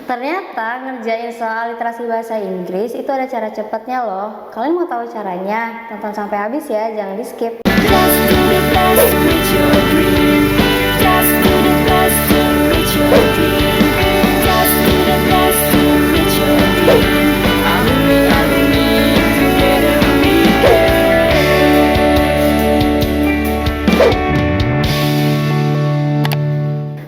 Ternyata ngerjain soal literasi bahasa Inggris itu ada cara cepatnya loh. Kalian mau tahu caranya? Tonton sampai habis ya, jangan di skip. Just do the best to reach your dream. Just do the best to reach your dream. Just do the best to reach your dream. I believe together we can.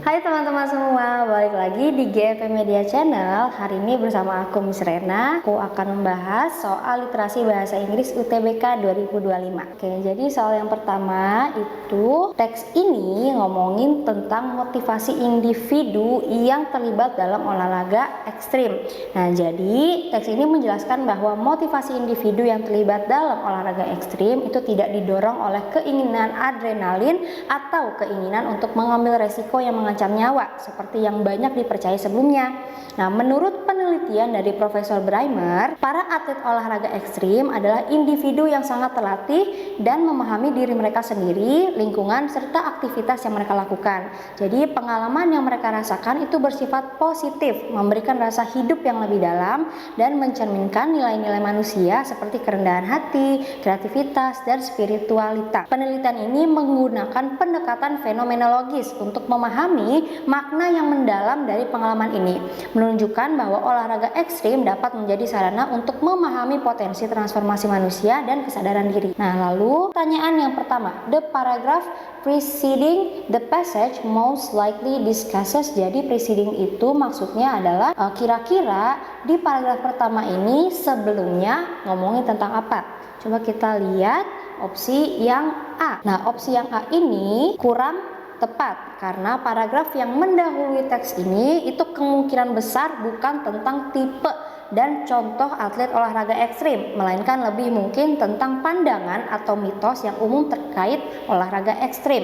Hai teman-teman semua, balik lagi di GFM Media Channel. Hari ini bersama aku Miss Rena. Aku akan membahas soal literasi bahasa Inggris UTBK 2025. Oke, jadi soal yang pertama itu teks ini ngomongin tentang motivasi individu yang terlibat dalam olahraga ekstrim. Nah, jadi teks ini menjelaskan bahwa motivasi individu yang terlibat dalam olahraga ekstrim itu tidak didorong oleh keinginan adrenalin atau keinginan untuk mengambil resiko yang mengancam nyawa seperti yang banyak dipercaya sebelumnya. Nah, menurut penelitian dari Profesor Brymer, para atlet olahraga ekstrim adalah individu yang sangat terlatih dan memahami diri mereka sendiri, lingkungan, serta aktivitas yang mereka lakukan. Jadi pengalaman yang mereka rasakan itu bersifat positif, memberikan rasa hidup yang lebih dalam dan mencerminkan nilai-nilai manusia seperti kerendahan hati, kreativitas, dan spiritualitas. Penelitian ini menggunakan pendekatan fenomenologis untuk memahami makna yang mendalam dari pengalaman ini, menunjukkan bahwa olahraga ekstrim dapat menjadi sarana untuk memahami potensi transformasi manusia dan kesadaran diri. Nah, lalu pertanyaan yang pertama, the paragraph preceding the passage most likely discusses. Jadi preceding itu maksudnya adalah kira-kira di paragraf pertama ini sebelumnya ngomongin tentang apa. Coba kita lihat opsi yang A. Nah, opsi yang A ini kurang tepat karena paragraf yang mendahului teks ini itu kemungkinan besar bukan tentang tipe dan contoh atlet olahraga ekstrim, melainkan lebih mungkin tentang pandangan atau mitos yang umum terkait olahraga ekstrim.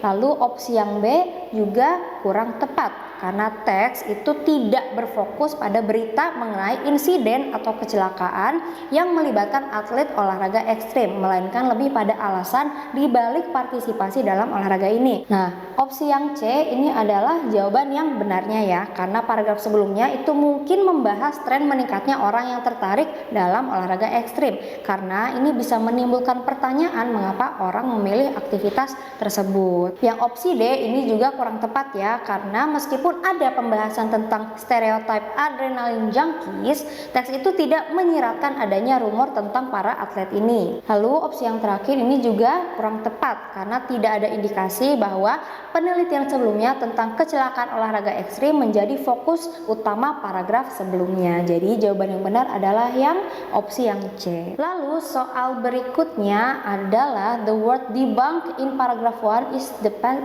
Lalu opsi yang B juga kurang tepat karena teks itu tidak berfokus pada berita mengenai insiden atau kecelakaan yang melibatkan atlet olahraga ekstrim, melainkan lebih pada alasan dibalik partisipasi dalam olahraga ini. Nah, opsi yang C ini adalah jawaban yang benarnya ya, karena paragraf sebelumnya itu mungkin membahas tren meningkatnya orang yang tertarik dalam olahraga ekstrim, karena ini bisa menimbulkan pertanyaan mengapa orang memilih aktivitas tersebut. Yang opsi D ini juga kurang tepat ya, karena meskipun ada pembahasan tentang stereotip adrenaline junkies, teks itu tidak menyiratkan adanya rumor tentang para atlet ini. Lalu opsi yang terakhir ini juga kurang tepat karena tidak ada indikasi bahwa penelitian sebelumnya tentang kecelakaan olahraga ekstrim menjadi fokus utama paragraf sebelumnya. Jadi jawaban yang benar adalah yang opsi yang C. Lalu soal berikutnya adalah the word debunk in paragraph 1 is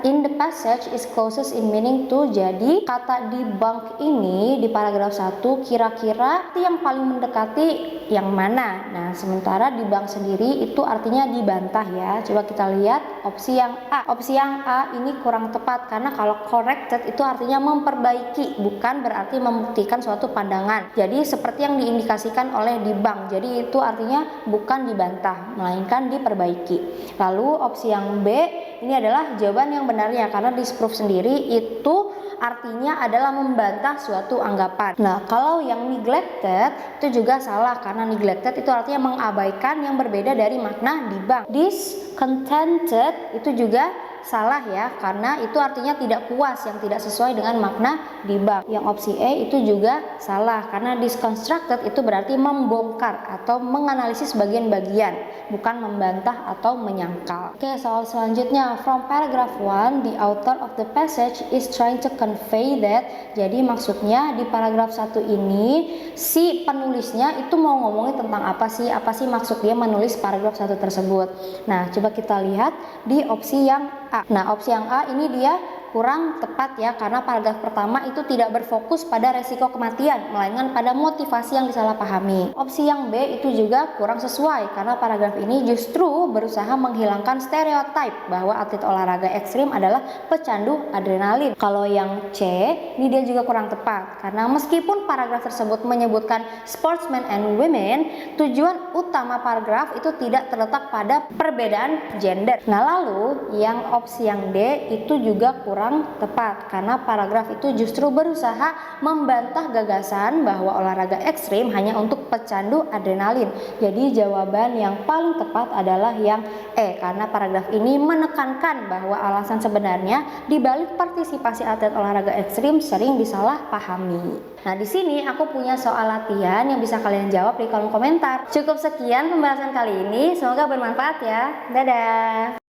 in the passage is closest in meaning to. Jadi kata debunk ini di paragraf 1 kira-kira yang paling mendekati yang mana? Nah, sementara debunk sendiri itu artinya dibantah ya. Coba kita lihat opsi yang A. Opsi yang A ini kurang tepat karena kalau corrected itu artinya memperbaiki, bukan berarti membuktikan suatu pandangan. Jadi seperti yang diindikasikan oleh debunk. Jadi itu artinya bukan dibantah, melainkan diperbaiki. Lalu opsi yang B ini adalah jawaban yang benarnya karena disprove sendiri itu artinya adalah membantah suatu anggapan. Nah, kalau yang neglected itu juga salah karena neglected itu artinya mengabaikan yang berbeda dari makna debunk. Discontented itu juga salah ya, karena itu artinya tidak puas yang tidak sesuai dengan makna debunk. Yang opsi E itu juga salah karena disconstructed itu berarti membongkar atau menganalisis bagian-bagian, bukan membantah atau menyangkal. Oke, soal selanjutnya, from paragraph 1 the author of the passage is trying to convey that. Jadi maksudnya di paragraf 1 ini si penulisnya itu mau ngomongin tentang apa sih maksud dia menulis paragraf 1 tersebut. Nah, coba kita lihat di opsi yang A. Nah, opsi yang A ini dia kurang tepat ya, karena paragraf pertama itu tidak berfokus pada resiko kematian, melainkan pada motivasi yang disalahpahami. Opsi yang B itu juga kurang sesuai karena paragraf ini justru berusaha menghilangkan stereotip bahwa atlet olahraga ekstrim adalah pecandu adrenalin. Kalau yang C ini dia juga kurang tepat karena meskipun paragraf tersebut menyebutkan sportsmen and women, tujuan utama paragraf itu tidak terletak pada perbedaan gender. Nah, lalu yang opsi yang D itu juga kurang kurang tepat karena paragraf itu justru berusaha membantah gagasan bahwa olahraga ekstrim hanya untuk pecandu adrenalin. Jadi jawaban yang paling tepat adalah yang E, karena paragraf ini menekankan bahwa alasan sebenarnya di balik partisipasi atlet olahraga ekstrim sering disalahpahami. Nah, di sini aku punya soal latihan yang bisa kalian jawab di kolom komentar. Cukup sekian pembahasan kali ini, semoga bermanfaat ya. Dadah.